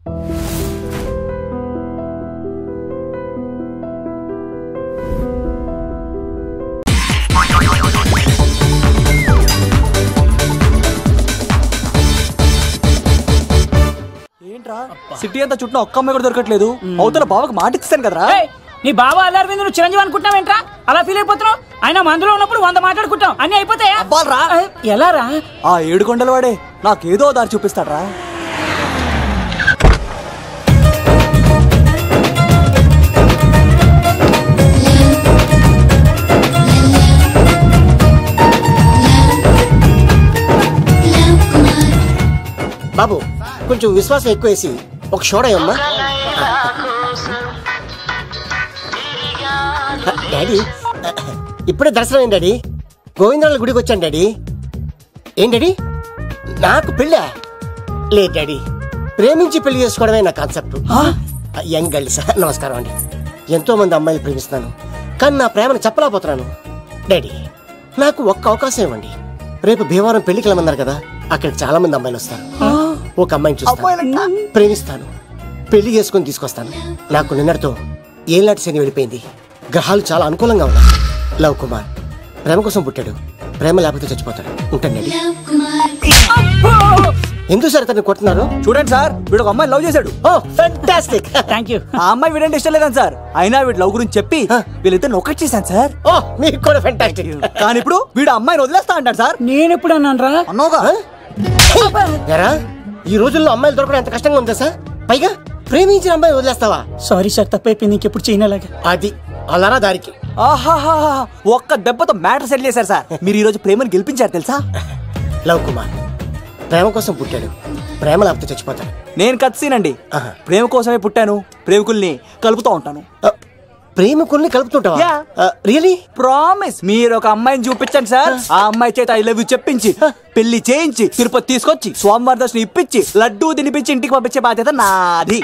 ఏంట్రా సిటీ అంతా చుట్టూ ఒక్క అమ్మాయి కూడా దొరకట్లేదు. అవుతున్న బావకు మాట ఇస్తాను కదరా. నీ బావ అల్లరి మీద నువ్వు చిరంజీవి అనుకుంటున్నావేంట్రా? అలా ఫీల్ అయిపోతున్నావు. ఆయన మందులో ఉన్నప్పుడు 100 మాట్లాడుకుంటాం, అన్ని అయిపోతాయా? ఎలా రా? ఆ 7 కొండల వాడే నాకేదో దారి చూపిస్తాడ్రా. బాబు కొంచెం విశ్వాసం ఎక్కువేసి ఒక షోడయమ్మా. డాడీ ఇప్పుడే దర్శనం అయింది డాడీ. గోవిందరాల గుడికి వచ్చాను డాడీ. ఏం డాడీ నాకు పెళ్ళా? లేదు డాడీ, ప్రేమించి పెళ్లి చేసుకోవడమే నా కాన్సెప్ట్. యంగ్ గర్ల్స్ నమస్కారం అండి. ఎంతో మంది అమ్మాయిలు ప్రేమిస్తున్నాను, కానీ నా ప్రేమను చెప్పలేకపోతున్నాను. డాడీ నాకు ఒక్క అవకాశం ఇవ్వండి. రేపు భీమవరం పెళ్లికి వెళ్ళమన్నారు కదా, అక్కడికి చాలా మంది అమ్మాయిలు వస్తారు. ఒక అమ్మాయిని చూస్తాను, ప్రేమిస్తాను, పెళ్లి చేసుకుని తీసుకొస్తాను. నాకు నిన్నటితో ఏళ్ళనాటి శని వెళ్ళిపోయింది. గ్రహాలు చాలా అనుకూలంగా ఉన్నాయి. లవ్ కుమార్ ప్రేమ కోసం పుట్టాడు, ప్రేమ లేకపోతే చచ్చిపోతాడు. ఉంటానండి. ఎందుకు సార్ అతన్ని కొడుతున్నారు? చూడండి సార్, వీడు ఒక అమ్మాయి లవ్ చేశాడు. Oh fantastic, thank you. ఆ అమ్మాయి వీడంటే ఇష్టం లేదని సార్, అయినా వీడు లవ్ గురించి చెప్పి వీళ్ళిద్దరు ఒకటి చేశాను సార్. ఓ మీకు కూడా ఫెంటాస్టిక్. కానీ ఇప్పుడు వీడు అమ్మాయిని వదిలేస్తా అంటాడు సార్. నేను ఎప్పుడు అన్నాను రా? అన్నోగా ఎరా ఈ రోజుల్లో అమ్మాయిలు దొరకడం ఎంత కష్టంగా ఉందా సార్? పైగా ప్రేమించిన అమ్మాయి వదిలేస్తావా? సారీ సార్, తప్పైపోయింది, ఇంకెప్పుడు చేయనలాగా. అది అలారా దారికి. ఆహాహా, ఒక్క దెబ్బతో మ్యాటర్ సెటిల్ చేశారు సార్. మీరు ఈ రోజు ప్రేమను గెలిపించారు తెలుసా? లవ్ కుమార్ ప్రేమ కోసం పుట్టాడు, ప్రేమ లేకపోతే చచ్చిపోతాడు. నేను కత్సీనండి. ప్రేమ కోసమే పుట్టాను, ప్రేమికుల్ని కలుపుతూ ఉంటాను. ప్రేమికుల్ని కలుపుతుంటావా? రియలీ? ప్రామిస్. మీరు ఒక అమ్మాయిని చూపించండి సార్, ఆ అమ్మాయి చేత ఐ లవ్ యూ చెప్పించి పెళ్లి చేయించి తిరుపతి తీసుకొచ్చి స్వామివారి దర్శనం ఇప్పించి లడ్డూ తినిపించి ఇంటికి పంపించే బాధ్యత నాది.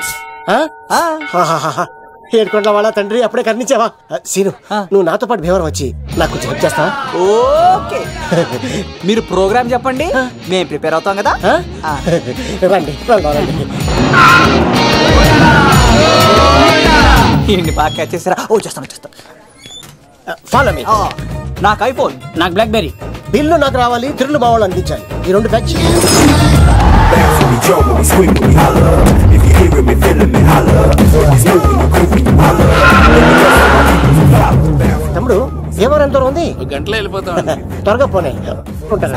ఏడుకొండల వాళ్ళ తండ్రి అప్పుడే కర్ణించావా? సీను నువ్వు నాతో పాటు భీమవరం వచ్చి నాకు కొంచెం హెల్ప్ చేస్తావా? ఓకే, మీరు ప్రోగ్రామ్ చెప్పండి, మేము ప్రిపేర్ అవుతాం కదా. రండి రండి. ఏంటి బాగా క్యాచ్ చేస్తారా? ఓ చేస్తాను. Follow me. నాకు ఐఫోన్, నాకు బ్లాక్ బెర్రీ. బిల్లు నాకు రావాలి, తిరులు మా వాళ్ళు అందించాలి. ఈ రెండు ప్యాచ్. తమ్ముడు భీమవరం ఎంత దూరం ఉంది? గంటలో వెళ్ళిపోతాం. త్వరగా పోనీ. ఉంటాను.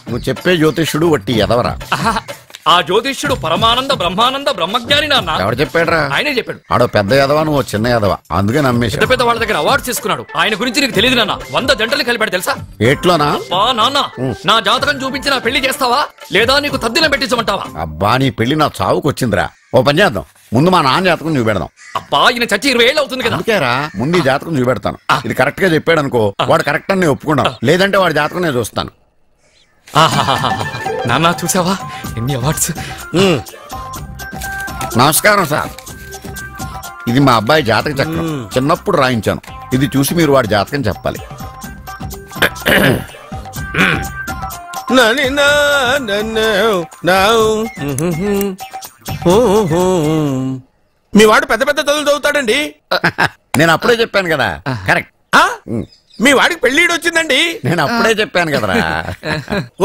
నువ్వు చెప్పే జ్యోతిష్యుడు వట్టి ఎదవరా? ఆ జ్యోతిష్యుడు పరమానంద బ్రహ్మానంద బ్రహ్మజ్ఞాని నాన్న. ఎవరు చెప్పాడురా? ఆయనే చెప్పాడు. ఆడో పెద్ద ఎదవా, నువ్వు చిన్న ఎదవా, అందుకే నమ్మేశాడు. పెద్ద వాళ్ళ దగ్గర అవార్డ్స్ తీసుకున్నాడు. ఆయన గురించి నీకు తెలియదు నాన్న. 100 జంటలు కలిపాడు తెలుసా? ఏట్లోనా? నాన్న నా జాతకం చూపించి నా పెళ్లి చేస్తావా లేదా నీకు తద్దిలం పెట్టించమంటావా? అబ్బా నీ పెళ్లి నా చావుకు వచ్చిందిరా. ఓ పని చేద్దాం, ముందు మా నాన్న జాతకం చూపెడదాం. అబ్బా ఈయన చచ్చి 20 ఏళ్ళు అవుతుంది కదా. అందుకేరా ముందు ఈ జాతకం చూపెడతాను. ఇది కరెక్ట్ గా చెప్పాడు అనుకో, వాడు కరెక్ట్ అని నేను ఒప్పుకున్నాను. లేదంటే వాడి జాతకం నేను చూస్తాను. నాన్న చూసావా ఎన్ని అవార్డ్స్? నమస్కారం సార్, ఇది మా అబ్బాయి జాతక చక్రం. చిన్నప్పుడు రాయించాను. ఇది చూసి మీరు వాడి జాతకం చెప్పాలి. మీ వాడు పెద్ద పెద్ద చదువులు చదువుతాడండి. నేను అప్పుడే చెప్పాను కదా. కరెక్ట్. మీ వాడికి పెళ్లిడు వచ్చిందండి. నేను అప్పుడే చెప్పాను కదరా.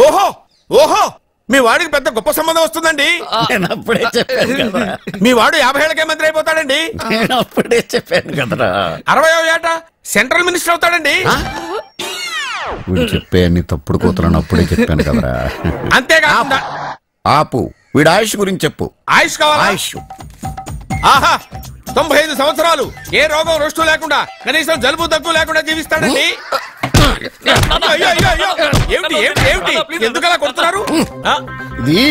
ఓహో ఓహో మీ వాడికి పెద్ద గొప్ప సంబంధం వస్తుందండి. నేను అప్పుడే చెప్పాను కదరా. మీ వాడు 50 ఏళ్ళకే మంత్రి అయిపోతాడండి. నేను అప్పుడే చెప్పాను కదరా. 60వ ఏట సెంట్రల్ మినిస్టర్ అవుతాడండి. వీడు చెప్పే అన్ని తప్పుడు కూతురని అప్పుడే చెప్పాను కదరా. అంతేకాకుండా ఆపు, వీడు ఆయుష్ గురించి చెప్పు. ఆయుష్ కావాలా? ఆయుష్ ఆహా 95 సంవత్సరాలు ఏ రోగం రుష్టు లేకుండా, కనీసం జలుబు దగ్గు లేకుండా జీవిస్తాడండి. ఎందుకలా కొడుతున్నారు? ఇది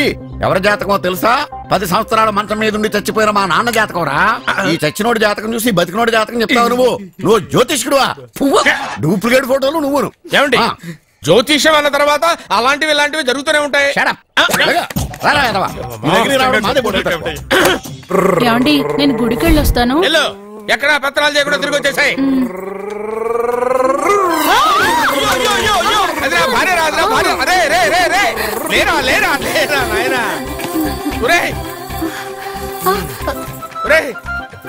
ఎవరి జాతకమో తెలుసా? 10 సంవత్సరాల మంచం మీద ఉండి చచ్చిపోయిన మా నాన్న జాతకం రా. ఈ చచ్చినోడి జాతకం చూసి బతికినోడి జాతకం చెప్తావు నువ్వు జ్యోతిష్కుడువా? డూప్లికేట్ ఫోటోలు నువ్వును. ఏమండి జ్యోతిష్యం అన్న తర్వాత అలాంటివి ఇలాంటివి జరుగుతూనే ఉంటాయి. ఏమండి నేను గుడికి వెళ్ళొస్తాను. ఎక్కడ పత్రాలు చేయకుండా తిరిగి వచ్చేసాయి.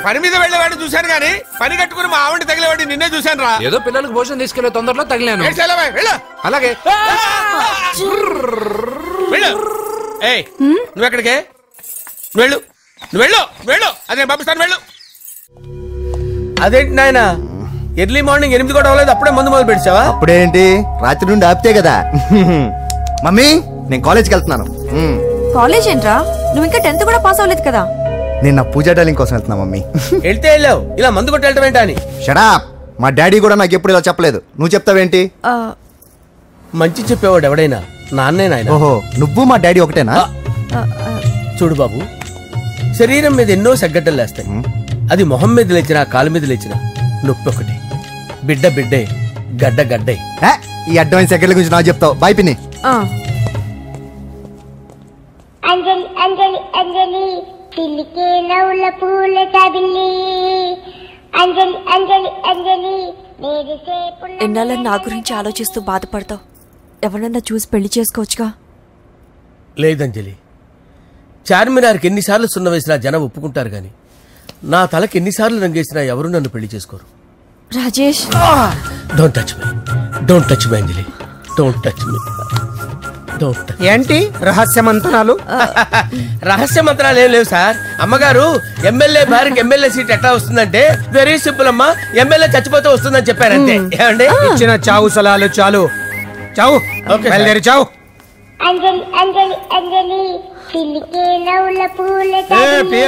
పని మీద వెళ్ళేవాడిని చూశాను గానీ పని కట్టుకుని మా ఆవిడ తగిలేవాడిని నిన్నే చూశాను రా. ఏదో పిల్లలకు భోజనం తీసుకెళ్లే తొందరలో తగిలాను. అలాగే వెళ్ళు. ఏయ్ నువ్వెక్కడికే? వెళ్ళు వెళ్ళు వెళ్ళు. అదే పంపిస్తాను వెళ్ళు. అదేంటి నాయన ఎర్లీ మార్నింగ్ 8 కూడా అవ్వలేదు అప్పుడే మందు మొదలు పెడిచావా? అప్పుడేంటి రాత్రి నుండి ఆపితే కదా. మమ్మీ నేను కాలేజ్కి వెళ్తున్నాను. కాలేజ్ ఏంట్రా? నువ్వు ఇంకా 10th కూడా పాస్ అవ్వలేదు కదా. నేను నా పూజా డాలింగ్ కోసం వెళ్తున్నా మమ్మీ. వెళ్తే వెళ్ళావు ఇలా మందు కొట్టి వెళ్ళటం ఏంటా అని. షడా మా డాడీ కూడా నాకు ఎప్పుడు ఇలా చెప్పలేదు. నువ్వు చెప్తావేంటి? మంచి చెప్పేవాడు ఎవడైనా నాన్నే నాయన. ఓహో నువ్వు మా డాడీ ఒకటేనా? చూడు బాబు, శరీరం మీద ఎన్నో సగ్గడ్డలు లేస్తాయి. అది మొహం మీద లేచినా కాలు మీద లేచినా నొప్పి ఒకటి. బిడ్డ బిడ్డే, గడ్డ గడ్డే. ఈ అడ్వాన్స్ సెకండ్ల గురించి నాకు చెప్తావు. బాయ్ పిన్ని. అంజలి అంజలి అంజలి పిల్లికే నవ్వుల పూల తబిల్లి అంజలి అంజలి అంజలి ఎన్నాళ్ళని నా గురించి ఆలోచిస్తూ బాధపడతావు. ఎవరన్నా చూసి పెళ్లి చేసుకోవచ్చుగా. లేదంజలి, చార్మినార్కి ఎన్నిసార్లు సున్న వేసినా జనం ఒప్పుకుంటారు గాని నా తలకి ఎన్నిసార్లు రంగేసినా ఎవరు నన్ను పెళ్లి చేసుకోరు. Rajesh don't touch me, don't touch me Anjali, don't touch me. ఏంటి రహస్య మంత్రాలు? రహస్య మంత్రాలు ఏం లేవు సార్. అమ్మగారు ఎమ్మెల్యే భార్యకి ఎమ్మెల్యే సీట్ ఎట్లా వస్తుందంటే వెరీ సింపుల్ అమ్మా, ఎమ్మెల్యే చచ్చిపోతే వస్తుందని చెప్పారంతే. ఏమండి ఇచ్చిన చావు సలాలు చాలు. చావు బయలుదేరి చావు. అంజలి అంజలి అంజలి పిల్లికే నవ్వుల పూల తబిల్లి